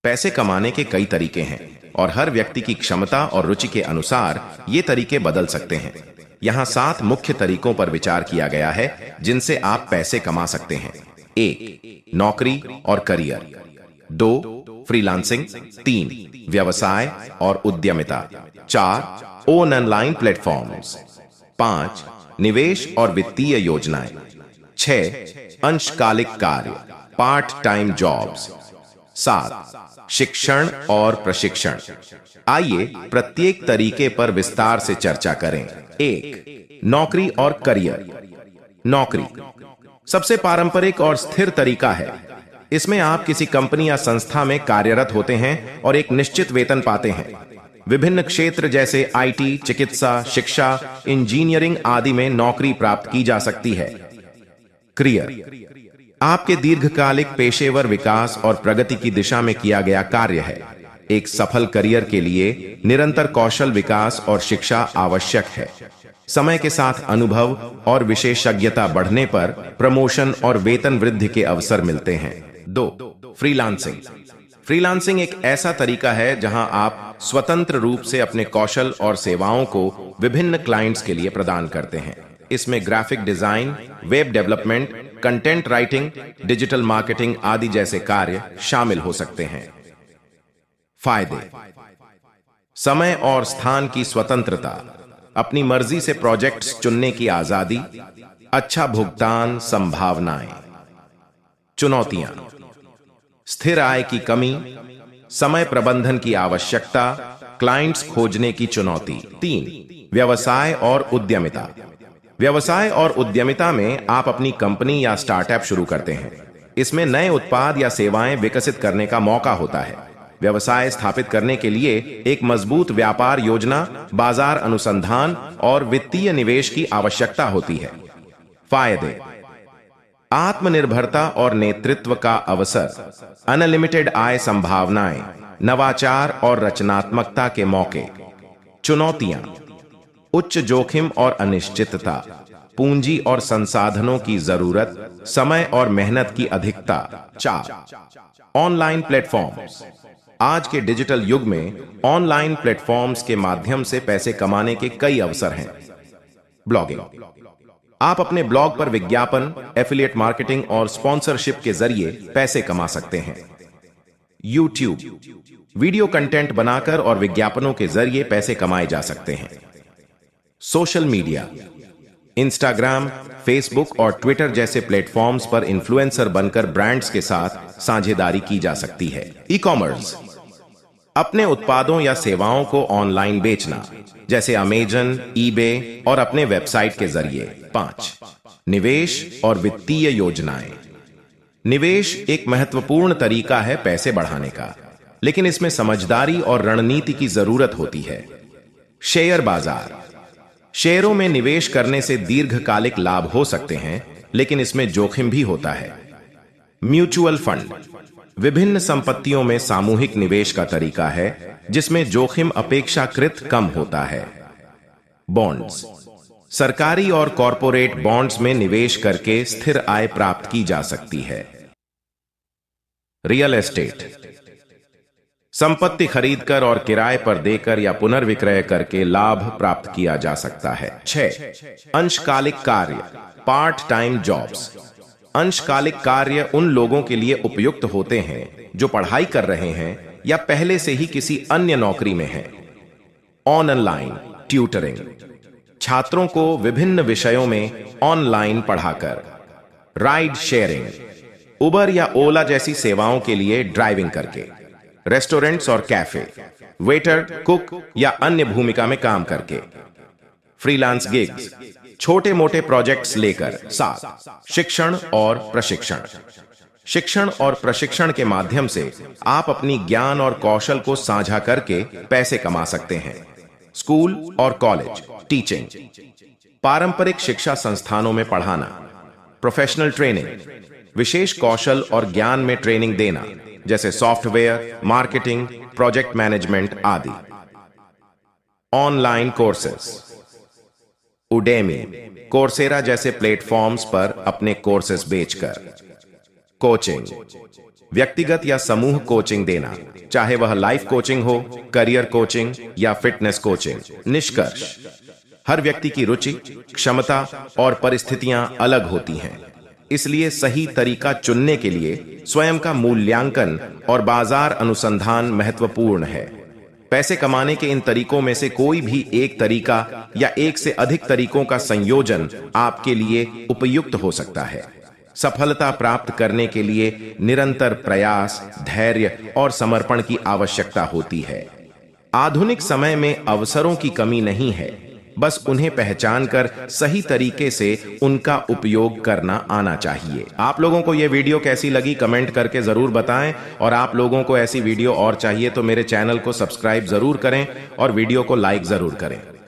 पैसे कमाने के कई तरीके हैं और हर व्यक्ति की क्षमता और रुचि के अनुसार ये तरीके बदल सकते हैं। यहाँ 7 मुख्य तरीकों पर विचार किया गया है जिनसे आप पैसे कमा सकते हैं। 1. नौकरी और करियर। 2. फ्रीलांसिंग। 3. व्यवसाय और उद्यमिता। 4. Online platforms. 5. निवेश और वित्तीय योजनाएं। 6. अंशकालिक कार्य, पार्ट टाइम जॉब्स। 7. शिक्षण और प्रशिक्षण। आइए प्रत्येक तरीके पर विस्तार से चर्चा करें। 1. नौकरी और करियर। नौकरी सबसे पारंपरिक और स्थिर तरीका है। इसमें आप किसी कंपनी या संस्था में कार्यरत होते हैं और एक निश्चित वेतन पाते हैं। विभिन्न क्षेत्र जैसे आईटी, चिकित्सा, शिक्षा, इंजीनियरिंग आदि में नौकरी प्राप्त की जा सकती है। करियर आपके दीर्घकालिक पेशेवर विकास और प्रगति की दिशा में किया गया कार्य है। एक सफल करियर के लिए निरंतर कौशल विकास और शिक्षा आवश्यक है। समय के साथ अनुभव और विशेषज्ञता बढ़ने पर प्रमोशन और वेतन वृद्धि के अवसर मिलते हैं। 2. फ्रीलांसिंग। फ्रीलांसिंग एक ऐसा तरीका है जहां आप स्वतंत्र रूप से अपने कौशल और सेवाओं को विभिन्न क्लाइंट्स के लिए प्रदान करते हैं। इसमें graphic design, web development, content writing, digital marketing आदि जैसे कार्य शामिल हो सकते हैं। फायदे: समय और स्थान की स्वतंत्रता, अपनी मर्जी से प्रोजेक्ट्स चुनने की आजादी, अच्छा भुगतान संभावनाएं। चुनौतियां: स्थिर आय की कमी, समय प्रबंधन की आवश्यकता, क्लाइंट्स खोजने की चुनौती। 3. व्यवसाय और उद्यमिता। व्यवसाय और उद्यमिता में आप अपनी कंपनी या स्टार्टअप शुरू करते हैं। इसमें नए उत्पाद या सेवाएं विकसित करने का मौका होता है। व्यवसाय स्थापित करने के लिए एक मजबूत व्यापार योजना, बाजार अनुसंधान और वित्तीय निवेश की आवश्यकता होती है। फायदे: आत्मनिर्भरता और नेतृत्व का अवसर, अनलिमिटेड आय संभावनाएं, नवाचार और रचनात्मकता के मौके। चुनौतियां: उच्च जोखिम और अनिश्चितता, पूंजी और संसाधनों की जरूरत, समय और मेहनत की अधिकता। 4. Online platforms. आज के डिजिटल युग में ऑनलाइन प्लेटफॉर्म्स के माध्यम से पैसे कमाने के कई अवसर हैं। ब्लॉगिंग। आप अपने ब्लॉग पर विज्ञापन, एफिलिएट मार्केटिंग और स्पॉन्सरशिप के जरिए पैसे कमा सकते हैं। यूट्यूब। वीडियो कंटेंट बनाकर और विज्ञापनों के जरिए पैसे कमाए जा सकते हैं। Social media. इंस्टाग्राम, फेसबुक और ट्विटर जैसे प्लेटफॉर्म्स पर इन्फ्लुएंसर बनकर ब्रांड्स के साथ साझेदारी की जा सकती है। E commerce. अपने उत्पादों या सेवाओं को ऑनलाइन बेचना, जैसे अमेजन, ईबे और अपने वेबसाइट के जरिए। 5. निवेश और वित्तीय योजनाएं। निवेश एक महत्वपूर्ण तरीका है पैसे बढ़ाने का, लेकिन इसमें समझदारी और रणनीति की जरूरत होती है। शेयर बाजार। शेयरों में निवेश करने से दीर्घकालिक लाभ हो सकते हैं, लेकिन इसमें जोखिम भी होता है। म्यूचुअल फंड विभिन्न संपत्तियों में सामूहिक निवेश का तरीका है जिसमें जोखिम अपेक्षाकृत कम होता है। बॉन्ड्स सरकारी और कॉरपोरेट बॉन्ड्स में निवेश करके स्थिर आय प्राप्त की जा सकती है। रियल एस्टेट संपत्ति खरीदकर और किराए पर देकर या पुनर्विक्रय करके लाभ प्राप्त किया जा सकता है। 6. अंशकालिक कार्य, पार्ट टाइम जॉब्स। अंशकालिक कार्य उन लोगों के लिए उपयुक्त होते हैं जो पढ़ाई कर रहे हैं या पहले से ही किसी अन्य नौकरी में हैं। ऑनलाइन ट्यूटरिंग छात्रों को विभिन्न विषयों में ऑनलाइन पढ़ाकर। राइड शेयरिंग उबर या ओला जैसी सेवाओं के लिए ड्राइविंग करके। रेस्टोरेंट्स और कैफे वेटर, कुक या अन्य भूमिका में काम करके। फ्रीलांस गिग्स छोटे मोटे प्रोजेक्ट्स लेकर। 7. शिक्षण और प्रशिक्षण। शिक्षण और प्रशिक्षण के माध्यम से आप अपनी ज्ञान और कौशल को साझा करके पैसे कमा सकते हैं। स्कूल और कॉलेज टीचिंग पारंपरिक शिक्षा संस्थानों में पढ़ाना। प्रोफेशनल ट्रेनिंग विशेष कौशल और ज्ञान में ट्रेनिंग देना, जैसे सॉफ्टवेयर, मार्केटिंग, प्रोजेक्ट मैनेजमेंट आदि। ऑनलाइन कोर्सेस उडेमी, कोर्सेरा जैसे प्लेटफॉर्म्स पर अपने कोर्सेस बेचकर। कोचिंग व्यक्तिगत या समूह कोचिंग देना, चाहे वह लाइफ कोचिंग हो, करियर कोचिंग या फिटनेस कोचिंग। निष्कर्ष, हर व्यक्ति की रुचि, क्षमता और परिस्थितियां अलग होती हैं। इसलिए सही तरीका चुनने के लिए स्वयं का मूल्यांकन और बाजार अनुसंधान महत्वपूर्ण है। पैसे कमाने के इन तरीकों में से कोई भी एक तरीका या एक से अधिक तरीकों का संयोजन आपके लिए उपयुक्त हो सकता है। सफलता प्राप्त करने के लिए निरंतर प्रयास, धैर्य और समर्पण की आवश्यकता होती है। आधुनिक समय में अवसरों की कमी नहीं है, बस उन्हें पहचानकर सही तरीके से उनका उपयोग करना आना चाहिए। आप लोगों को यह वीडियो कैसी लगी कमेंट करके जरूर बताएं, और आप लोगों को ऐसी वीडियो और चाहिए तो मेरे चैनल को सब्सक्राइब जरूर करें और वीडियो को लाइक जरूर करें।